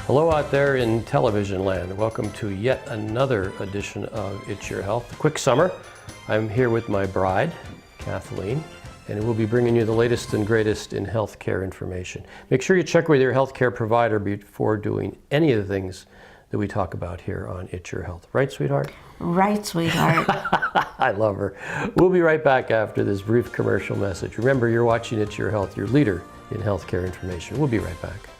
Hello out there in television land. Welcome to yet another edition of It's Your Health. Quick summer. I'm here with my bride, Kathleen, and we'll be bringing you the latest and greatest in healthcare information. Make sure you check with your healthcare provider before doing any of the things that we talk about here on It's Your Health. Right, sweetheart? Right, sweetheart. I love her. We'll be right back after this brief commercial message. Remember, you're watching It's Your Health, your leader in healthcare information. We'll be right back.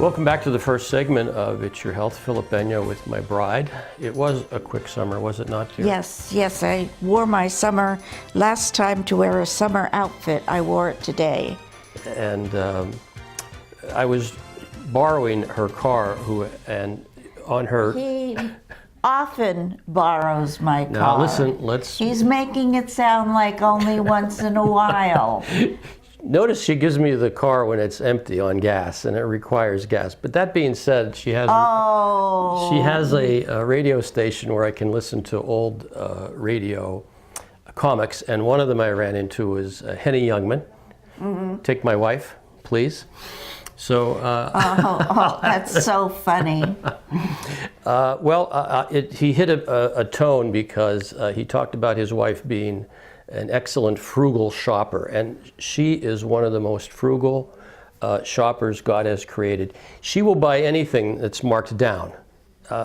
Welcome back to the first segment of It's Your Health. Philip Benyo with my bride. It was a quick summer, was it not, dear? Yes. I wore my summer last time to wear a summer outfit. I wore it today. And I was borrowing her car, and on her... He often borrows my car. Now listen, let's... He's making it sound like only once in a while. Notice she gives me the car when it's empty on gas, and it requires gas. But that being said, she has a radio station where I can listen to old radio comics, and one of them I ran into was Henny Youngman. Mm-hmm. Take my wife, please. So. That's so funny. He hit a tone because he talked about his wife being an excellent frugal shopper, and she is one of the most frugal shoppers God has created. She will buy anything that's marked down.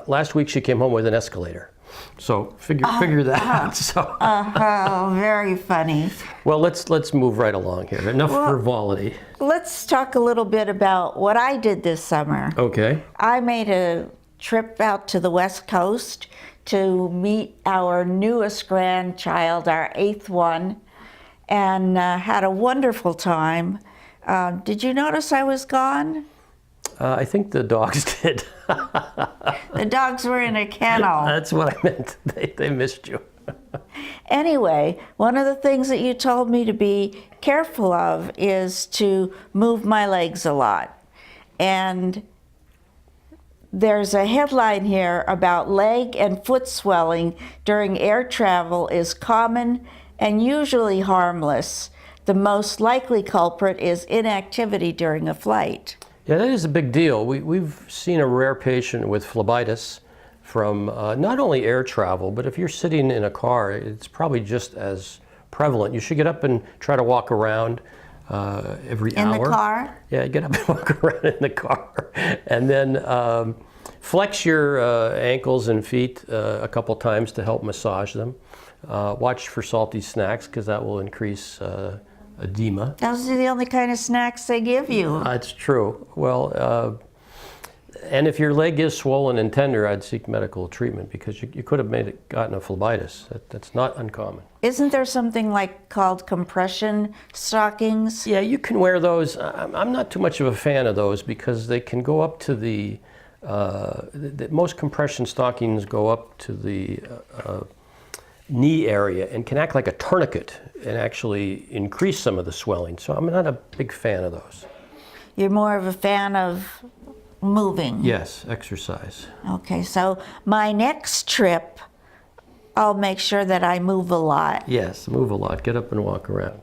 Last week she came home with an escalator, so figure that out. So. Very funny. Well, let's move right along here. Enough frivolity. Let's talk a little bit about what I did this summer. Okay. I made a trip out to the West Coast to meet our newest grandchild, our 8th one, and had a wonderful time. Did you notice I was gone? I think the dogs did. The dogs were in a kennel. That's what I meant. They missed you. Anyway, one of the things that you told me to be careful of is to move my legs a lot. And there's a headline here about leg and foot swelling during air travel is common and usually harmless. The most likely culprit is inactivity during a flight. Yeah, that is a big deal. We've seen a rare patient with phlebitis from not only air travel, but if you're sitting in a car, it's probably just as prevalent. You should get up and try to walk around every hour. In the car? Yeah, get up and walk around in the car. And then flex your ankles and feet a couple times to help massage them. Watch for salty snacks because that will increase edema. Those are the only kind of snacks they give you. That's true. Well, and if your leg is swollen and tender, I'd seek medical treatment because you could have gotten a phlebitis. That's not uncommon. Isn't there something called compression stockings? Yeah, you can wear those. I'm not too much of a fan of those because they can go up to the most compression stockings go up to the knee area and can act like a tourniquet and actually increase some of the swelling. So I'm not a big fan of those. You're more of a fan of moving? Yes, exercise. Okay, so my next trip, I'll make sure that I move a lot. Yes, move a lot. Get up and walk around.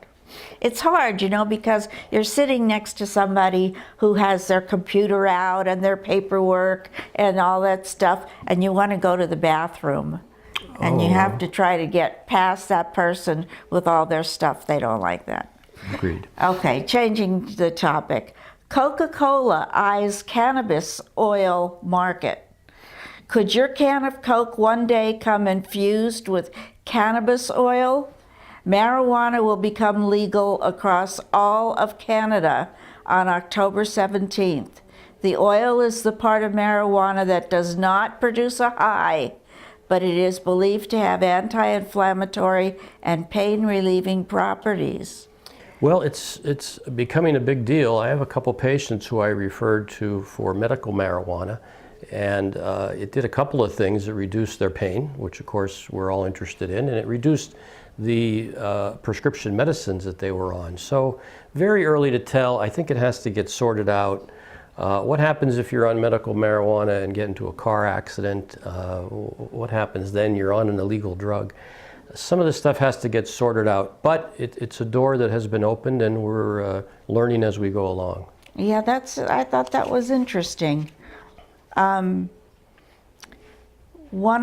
It's hard, because you're sitting next to somebody who has their computer out and their paperwork and all that stuff, and you want to go to the bathroom. And you have to try to get past that person with all their stuff. They don't like that. Agreed. Okay, changing the topic. Coca-Cola eyes cannabis oil market. Could your can of Coke one day come infused with cannabis oil? Marijuana will become legal across all of Canada on October 17th. The oil is the part of marijuana that does not produce a high, but it is believed to have anti-inflammatory and pain-relieving properties. Well, it's becoming a big deal. I have a couple patients who I referred to for medical marijuana, and it did a couple of things. It reduced their pain, which of course we're all interested in, and it reduced the prescription medicines that they were on. So very early to tell. I think it has to get sorted out. What happens if you're on medical marijuana and get into a car accident? What happens then? You're on an illegal drug. some of this stuff has to get sorted out, but it's a door that has been opened, and we're learning as we go along. Yeah, I thought that was interesting. One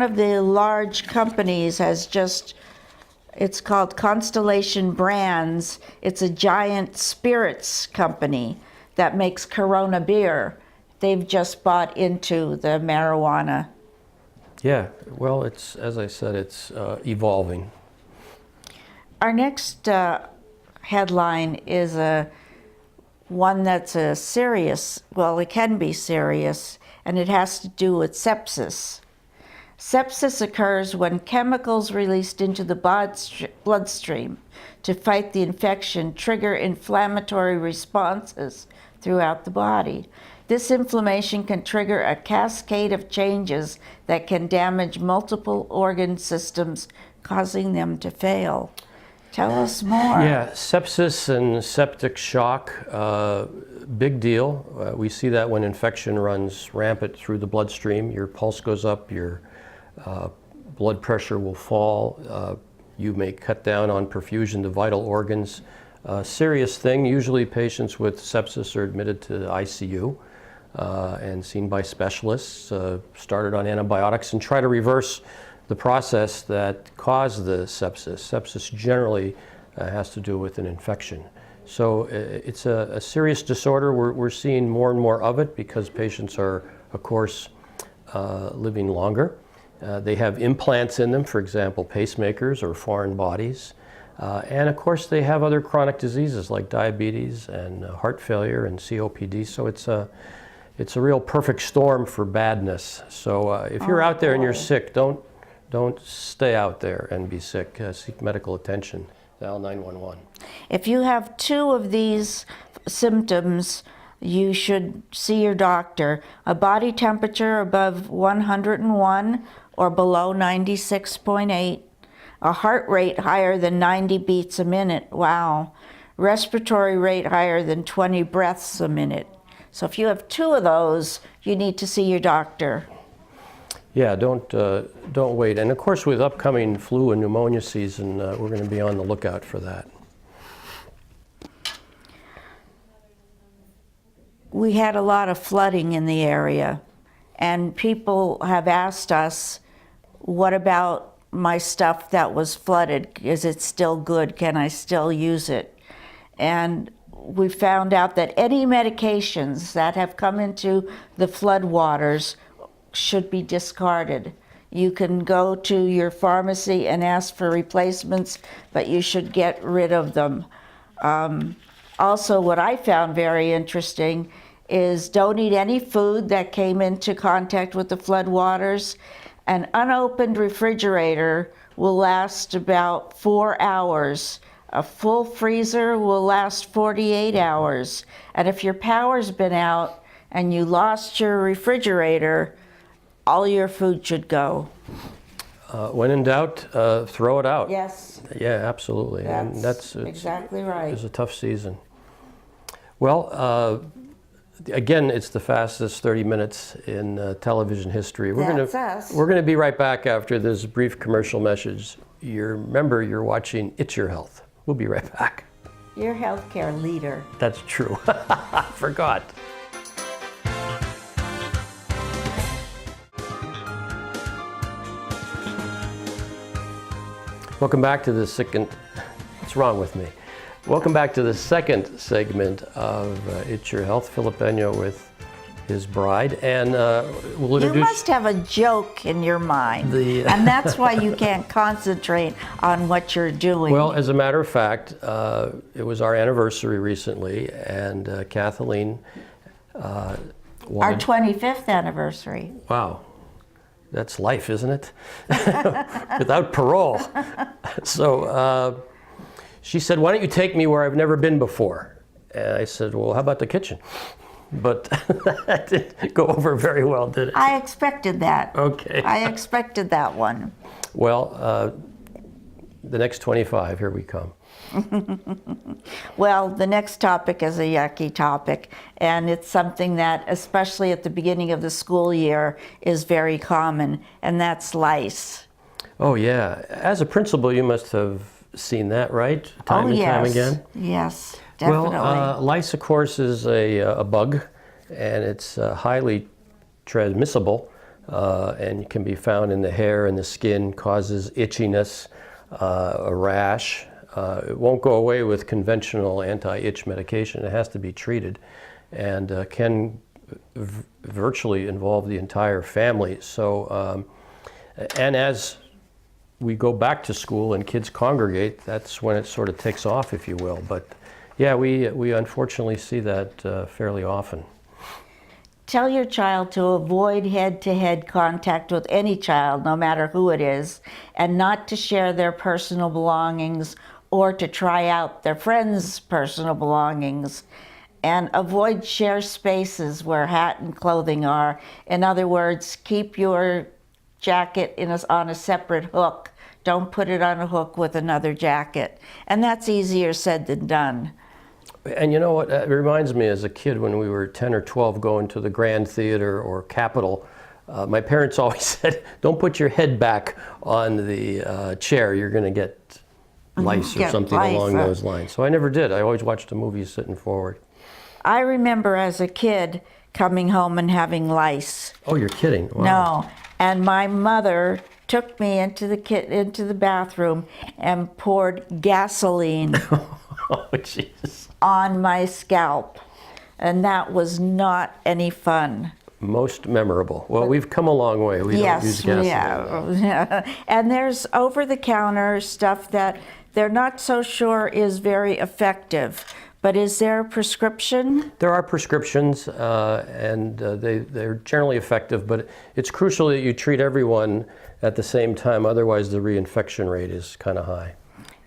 of the large companies has it's called Constellation Brands. It's a giant spirits company that makes Corona beer. They've just bought into the marijuana. Yeah, well, as I said, it's evolving. Our next headline is one that's a serious, well, it can be serious, and it has to do with sepsis. Sepsis occurs when chemicals released into the bloodstream to fight the infection trigger inflammatory responses throughout the body. This inflammation can trigger a cascade of changes that can damage multiple organ systems, causing them to fail. Tell us more. Yeah, sepsis and septic shock, big deal. We see that when infection runs rampant through the bloodstream. Your pulse goes up, your blood pressure will fall. You may cut down on perfusion to vital organs. Serious thing. Usually patients with sepsis are admitted to the ICU and seen by specialists, started on antibiotics, and try to reverse the process that caused the sepsis. Sepsis generally has to do with an infection. So it's a serious disorder. We're seeing more and more of it because patients are, of course, living longer. They have implants in them, for example, pacemakers or foreign bodies. And of course, they have other chronic diseases like diabetes and heart failure and COPD. So it's a real perfect storm for badness. So if you're out there and you're sick, don't stay out there and be sick. Seek medical attention. Dial 911. If you have two of these symptoms, you should see your doctor. A body temperature above 101 or below 96.8. A heart rate higher than 90 beats a minute. Wow. Respiratory rate higher than 20 breaths a minute. So if you have two of those, you need to see your doctor. Yeah, don't wait. And of course, with upcoming flu and pneumonia season, we're going to be on the lookout for that. We had a lot of flooding in the area, and people have asked us, what about my stuff that was flooded? Is it still good? Can I still use it? And we found out that any medications that have come into the flood waters should be discarded. You can go to your pharmacy and ask for replacements, but you should get rid of them. Also, what I found very interesting is don't eat any food that came into contact with the flood waters. An unopened refrigerator will last about 4 hours. A full freezer will last 48 hours. And if your power's been out and you lost your refrigerator, all your food should go. When in doubt, throw it out. Yes. Yeah, absolutely. That's exactly right. It's a tough season. Well, again, it's the fastest 30 minutes in television history. We're going to be right back after this brief commercial message. Remember, you're watching It's Your Health. We'll be right back. Your healthcare leader. That's true. Forgot. Welcome back to the second. What's wrong with me? Welcome back to the second segment of It's Your Health. Philip Benyo with his bride, and we'll introduce. You must have a joke in your mind, and that's why you can't concentrate on what you're doing. Well, as a matter of fact, it was our anniversary recently, and Kathleen our 25th anniversary. Wow. That's life, isn't it? Without parole. So she said, why don't you take me where I've never been before? And I said, well, how about the kitchen? But that didn't go over very well, did it? I expected that. Okay. I expected that one. Well, the next 25, here we come. Well, the next topic is a yucky topic, and it's something that, especially at the beginning of the school year, is very common, and that's lice. Oh, yeah. As a principal, you must have seen that, right? Time Oh, and time yes. again? Yes, definitely. Well, lice, of course, is a bug, and it's highly transmissible, and can be found in the hair and the skin, causes itchiness, a rash. It won't go away with conventional anti-itch medication. It has to be treated, and can virtually involve the entire family. So, and as we go back to school and kids congregate, that's when it sort of takes off, if you will. But yeah, we unfortunately see that fairly often. Tell your child to avoid head-to-head contact with any child, no matter who it is, and not to share their personal belongings or to try out their friends' personal belongings. And avoid shared spaces where hat and clothing are. In other words, keep your jacket on a separate hook. Don't put it on a hook with another jacket. And that's easier said than done. And you know what, it reminds me as a kid when we were 10 or 12 going to the Grand Theater or Capitol, my parents always said, don't put your head back on the chair, you're going to get lice or something along those lines. So I never did. I always watched the movies sitting forward. I remember as a kid coming home and having lice. Oh, you're kidding. Wow. No, and my mother took me into the bathroom and poured gasoline Oh, Jesus. on my scalp, and that was not any fun. Most memorable. Well, we've come a long way. We don't use gasoline. Yeah. And there's over-the-counter stuff that they're not so sure is very effective. But is there a prescription? There are prescriptions, and they're generally effective, but it's crucial that you treat everyone at the same time, otherwise the reinfection rate is kind of high.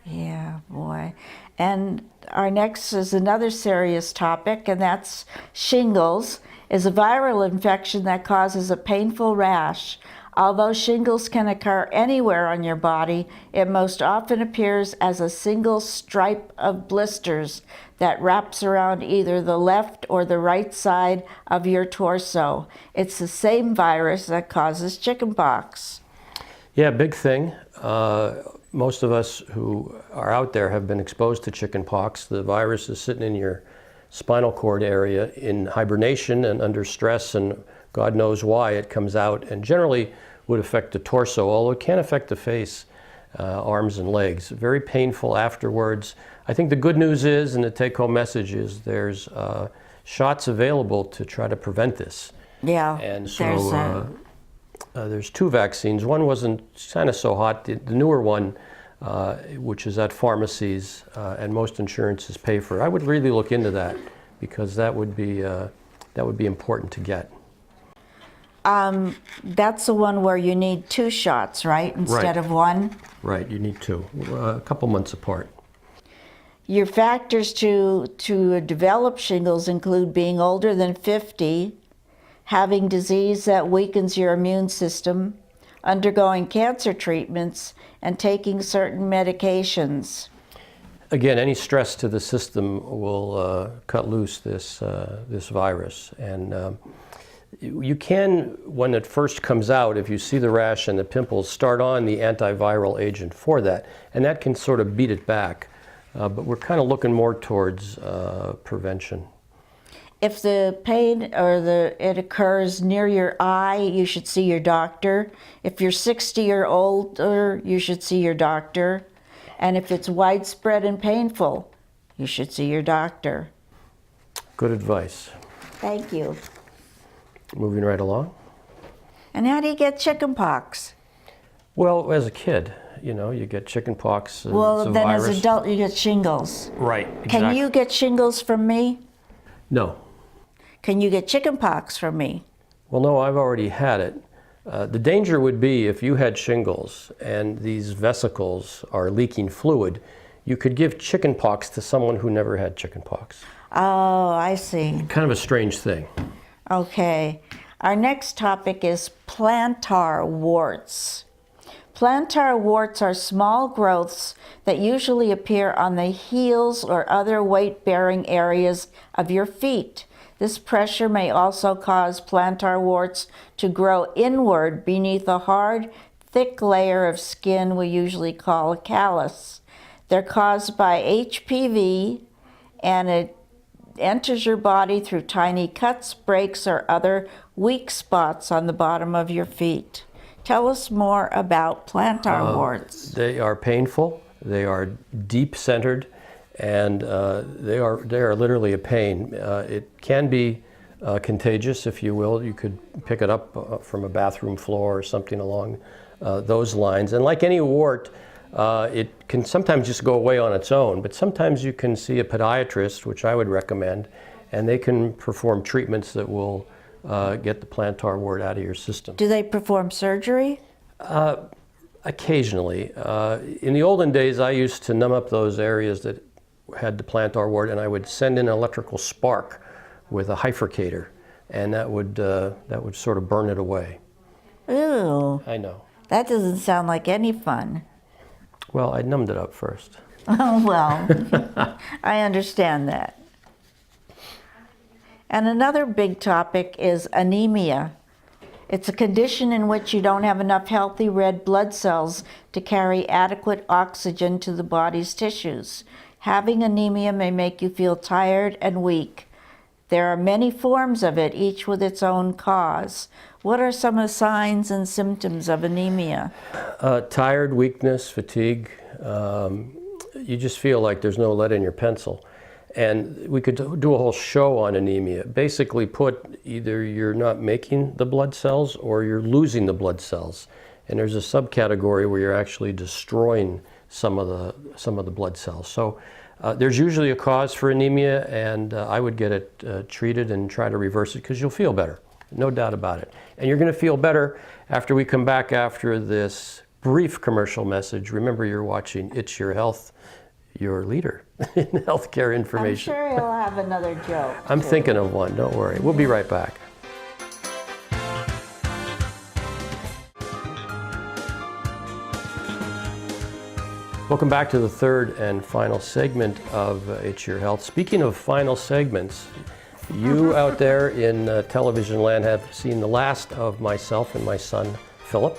Yeah, boy. And our next is another serious topic, and that's shingles, is a viral infection that causes a painful rash. Although shingles can occur anywhere on your body, it most often appears as a single stripe of blisters that wraps around either the left or the right side of your torso. It's the same virus that causes chickenpox. Yeah, big thing. Most of us who are out there have been exposed to chickenpox. The virus is sitting in your spinal cord area in hibernation and under stress, and God knows why it comes out, and generally would affect the torso, although it can affect the face, arms and legs. Very painful afterwards. I think the good news is, and the take-home message is, there's shots available to try to prevent this. Yeah, And so there's two vaccines. One wasn't kind of so hot. The newer one, which is at pharmacies, and most insurances pay for it. I would really look into that, because that would be important to get. That's the one where you need 2 shots, right? Instead of 1? Right, you need 2, a couple months apart. Your factors to develop shingles include being older than 50, having disease that weakens your immune system, undergoing cancer treatments, and taking certain medications. Again, any stress to the system will cut loose this virus. And you can, when it first comes out, if you see the rash and the pimples, start on the antiviral agent for that, and that can sort of beat it back. But we're kind of looking more towards prevention. If the pain or it occurs near your eye, you should see your doctor. If you're 60 or older, you should see your doctor. And if it's widespread and painful, you should see your doctor. Good advice. Thank you. Moving right along. And how do you get chickenpox? Well, as a kid, you get chickenpox. Well, it's a then virus. as an adult, you get shingles. Right, exactly. Can you get shingles from me? No. Can you get chickenpox from me? Well, no, I've already had it. The danger would be if you had shingles and these vesicles are leaking fluid, you could give chickenpox to someone who never had chickenpox. Oh, I see. Kind of a strange thing. Okay. Our next topic is plantar warts. Plantar warts are small growths that usually appear on the heels or other weight-bearing areas of your feet. This pressure may also cause plantar warts to grow inward beneath a hard, thick layer of skin we usually call a callus. They're caused by HPV, and it enters your body through tiny cuts, breaks, or other weak spots on the bottom of your feet. Tell us more about plantar warts. They are painful, they are deep-centered, and they are literally a pain. It can be contagious, if you will. You could pick it up from a bathroom floor or something along those lines. And like any wart, it can sometimes just go away on its own, but sometimes you can see a podiatrist, which I would recommend, and they can perform treatments that will get the plantar wart out of your system. Do they perform surgery? Occasionally. In the olden days, I used to numb up those areas that had the plantar wart, and I would send in an electrical spark with a bifurcator, and that would sort of burn it away. Ooh, I know. that doesn't sound like any fun. Well, I numbed it up first. Oh, well, I understand that. And another big topic is anemia. It's a condition in which you don't have enough healthy red blood cells to carry adequate oxygen to the body's tissues. Having anemia may make you feel tired and weak. There are many forms of it, each with its own cause. What are some of the signs and symptoms of anemia? Tired, weakness, fatigue. You just feel like there's no lead in your pencil. And we could do a whole show on anemia. Basically put, either you're not making the blood cells or you're losing the blood cells. And there's a subcategory where you're actually destroying some of the blood cells. So there's usually a cause for anemia, and I would get it treated and try to reverse it, because you'll feel better, no doubt about it. And you're going to feel better after we come back after this brief commercial message. Remember, you're watching It's Your Health, your leader in healthcare information. I'm sure he'll have another joke. I'm too. thinking of one, don't worry. We'll be right back. Welcome back to the third and final segment of It's Your Health. Speaking of final segments, you out there in television land have seen the last of myself and my son, Philip,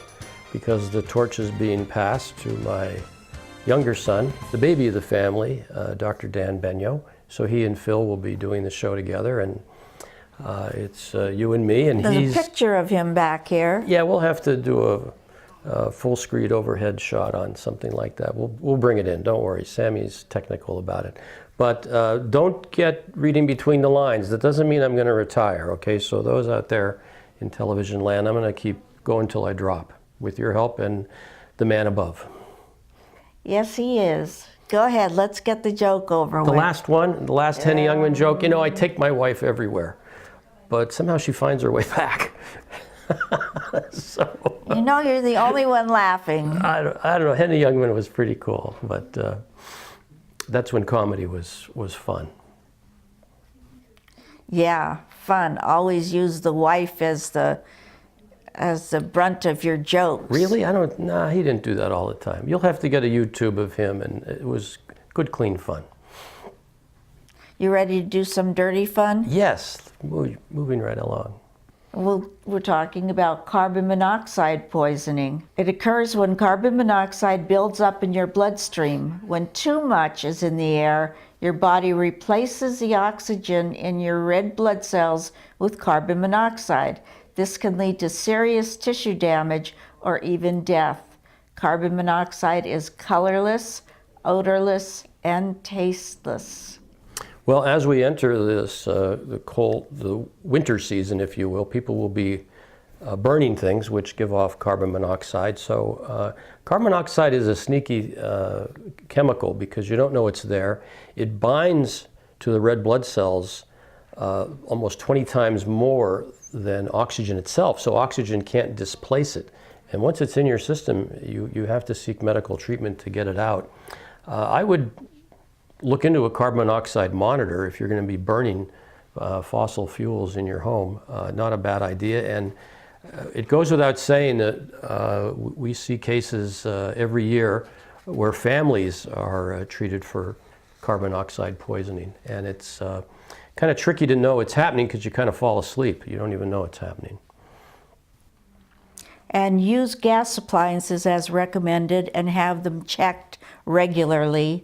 because the torch is being passed to my younger son, the baby of the family, Dr. Dan Benyo. So he and Phil will be doing the show together, and it's you and me. And There's a picture of him back here. Yeah, we'll have to do a full screen overhead shot on something like that. We'll bring it in, don't worry. Sammy's technical about it. But don't get reading between the lines. That doesn't mean I'm going to retire, okay? So those out there in television land, I'm going to keep going till I drop, with your help and the man above. Yes, he is. Go ahead, let's get the joke over with. The last one, the last Henny Youngman joke. You know, I take my wife everywhere, but somehow she finds her way back. So, you know you're the only one laughing. I don't know. Henny Youngman was pretty cool, but that's when comedy was fun. Yeah, fun. Always use the wife as the brunt of your jokes. Really? Nah, he didn't do that all the time. You'll have to get a YouTube of him, and it was good, clean fun. You ready to do some dirty fun? Yes, moving right along. We're talking about carbon monoxide poisoning. It occurs when carbon monoxide builds up in your bloodstream. When too much is in the air, your body replaces the oxygen in your red blood cells with carbon monoxide. This can lead to serious tissue damage or even death. Carbon monoxide is colorless, odorless, and tasteless. Well, as we enter this the winter season, if you will, people will be burning things which give off carbon monoxide. So carbon monoxide is a sneaky chemical because you don't know it's there. It binds to the red blood cells almost 20 times more than oxygen itself. So oxygen can't displace it. And once it's in your system, you have to seek medical treatment to get it out. I would look into a carbon monoxide monitor if you're going to be burning fossil fuels in your home. Not a bad idea. And it goes without saying that we see cases every year where families are treated for carbon monoxide poisoning. And it's kind of tricky to know it's happening because you kind of fall asleep. You don't even know it's happening. And use gas appliances as recommended and have them checked regularly.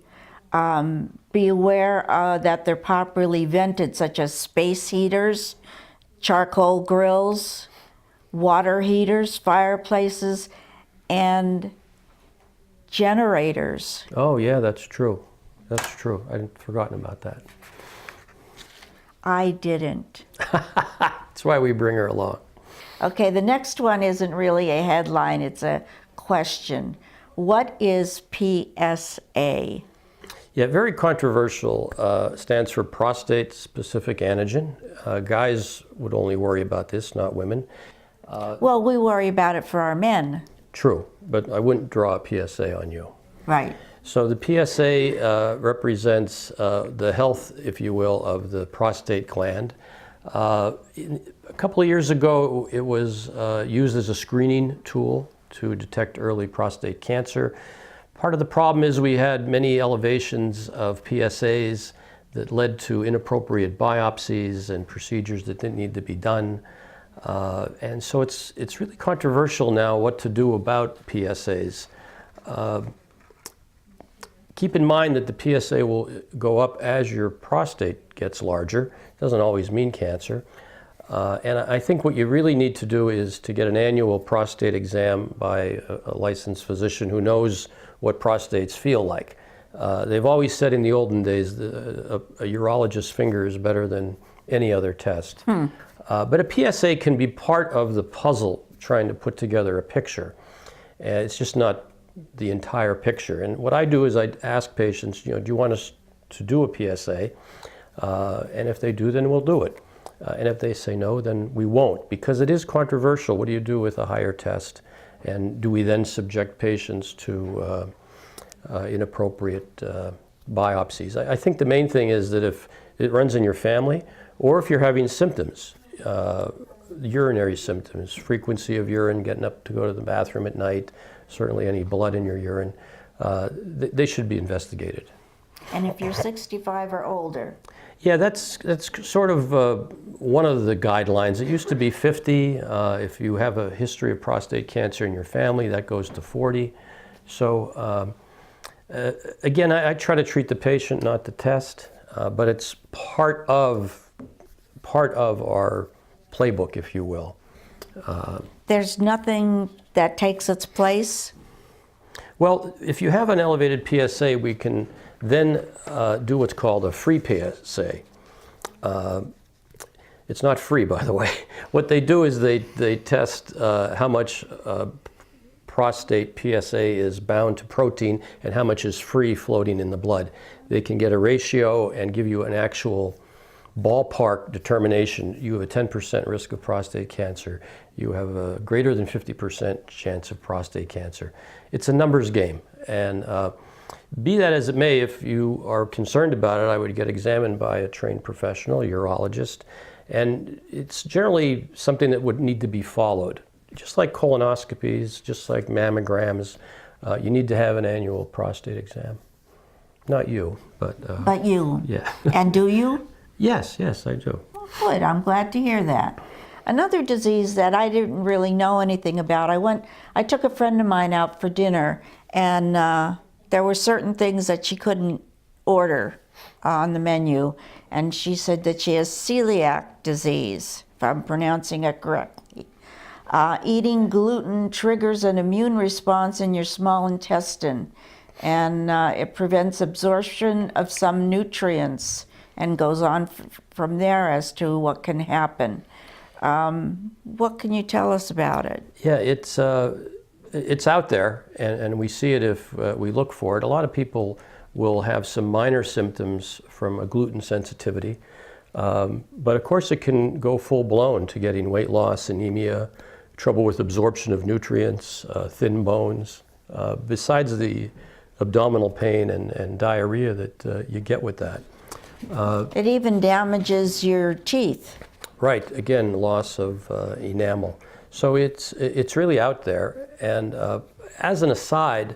Be aware that they're properly vented, such as space heaters, charcoal grills, water heaters, fireplaces, and generators. Oh, yeah, that's true. That's true. I'd forgotten about that. I didn't. That's why we bring her along. Okay, the next one isn't really a headline, it's a question. What is PSA? Yeah, very controversial. Stands for prostate-specific antigen. Guys would only worry about this, not women. Well, we worry about it for our men. True, but I wouldn't draw a PSA on you. Right. So the PSA represents the health, if you will, of the prostate gland. A couple of years ago, it was used as a screening tool to detect early prostate cancer. Part of the problem is we had many elevations of PSAs that led to inappropriate biopsies and procedures that didn't need to be done. And so it's really controversial now what to do about PSAs. Keep in mind that the PSA will go up as your prostate gets larger. It doesn't always mean cancer. And I think what you really need to do is to get an annual prostate exam by a licensed physician who knows what prostates feel like. They've always said in the olden days that a urologist's finger is better than any other test. But a PSA can be part of the puzzle trying to put together a picture. And it's just not the entire picture. And what I do is I ask patients, do you want us to do a PSA? And if they do, then we'll do it. And if they say no, then we won't, because it is controversial. What do you do with a higher test? And do we then subject patients to inappropriate biopsies? I think the main thing is that if it runs in your family, or if you're having symptoms, urinary symptoms, frequency of urine, getting up to go to the bathroom at night, certainly any blood in your urine, they should be investigated. And if you're 65 or older? Yeah, that's sort of one of the guidelines. It used to be 50. If you have a history of prostate cancer in your family, that goes to 40. So again, I try to treat the patient, not the test, but it's part of our playbook, if you will. There's nothing that takes its place? Well, if you have an elevated PSA, we can then do what's called a free PSA. It's not free, by the way. What they do is they test how much prostate PSA is bound to protein and how much is free floating in the blood. They can get a ratio and give you an actual ballpark determination. You have a 10% risk of prostate cancer. You have a greater than 50% chance of prostate cancer. It's a numbers game. And be that as it may, if you are concerned about it, I would get examined by a trained professional, a urologist. And it's generally something that would need to be followed. Just like colonoscopies, just like mammograms, you need to have an annual prostate exam. Not you, but... But you? Yeah. And do you? Yes, I do. Well, good, I'm glad to hear that. Another disease that I didn't really know anything about, I took a friend of mine out for dinner, and there were certain things that she couldn't order on the menu, and she said that she has celiac disease, if I'm pronouncing it correctly. Eating gluten triggers an immune response in your small intestine, and it prevents absorption of some nutrients, and goes on from there as to what can happen. What can you tell us about it? Yeah, it's out there, and we see it if we look for it. A lot of people will have some minor symptoms from a gluten sensitivity, but of course it can go full-blown to getting weight loss, anemia, trouble with absorption of nutrients, thin bones, besides the abdominal pain and diarrhea that you get with that. It even damages your teeth. Right, again, loss of enamel. So it's really out there. And as an aside,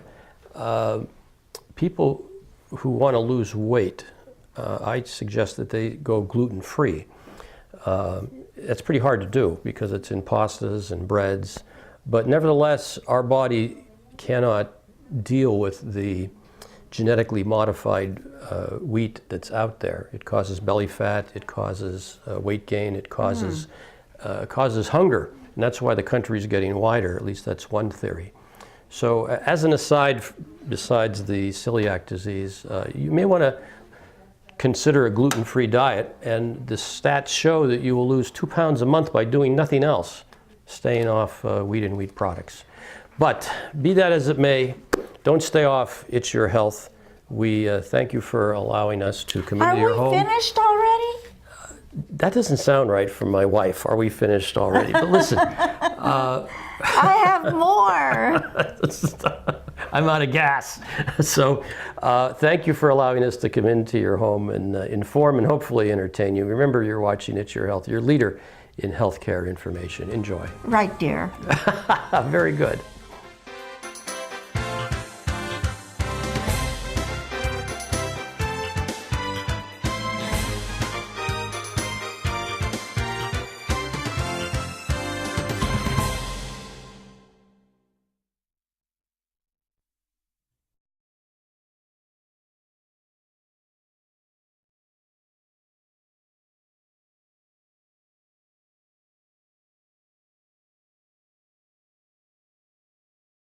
people who want to lose weight, I suggest that they go gluten-free. It's pretty hard to do because it's in pastas and breads, But nevertheless, our body cannot deal with the genetically modified wheat that's out there. It causes belly fat, it causes weight gain, it causes hunger. And that's why the country is getting wider, at least that's one theory. So as an aside, besides the celiac disease, you may want to consider a gluten-free diet, and the stats show that you will lose 2 pounds a month by doing nothing else, staying off wheat and wheat products. But be that as it may, don't stay off It's Your Health. We thank you for allowing us to come into your home. Are we finished already? That doesn't sound right from my wife. Are we finished already? But listen. I have more. I'm out of gas. So thank you for allowing us to come into your home and inform and hopefully entertain you. Remember, you're watching It's Your Health, your leader in healthcare information. Enjoy. Right, dear. Very good.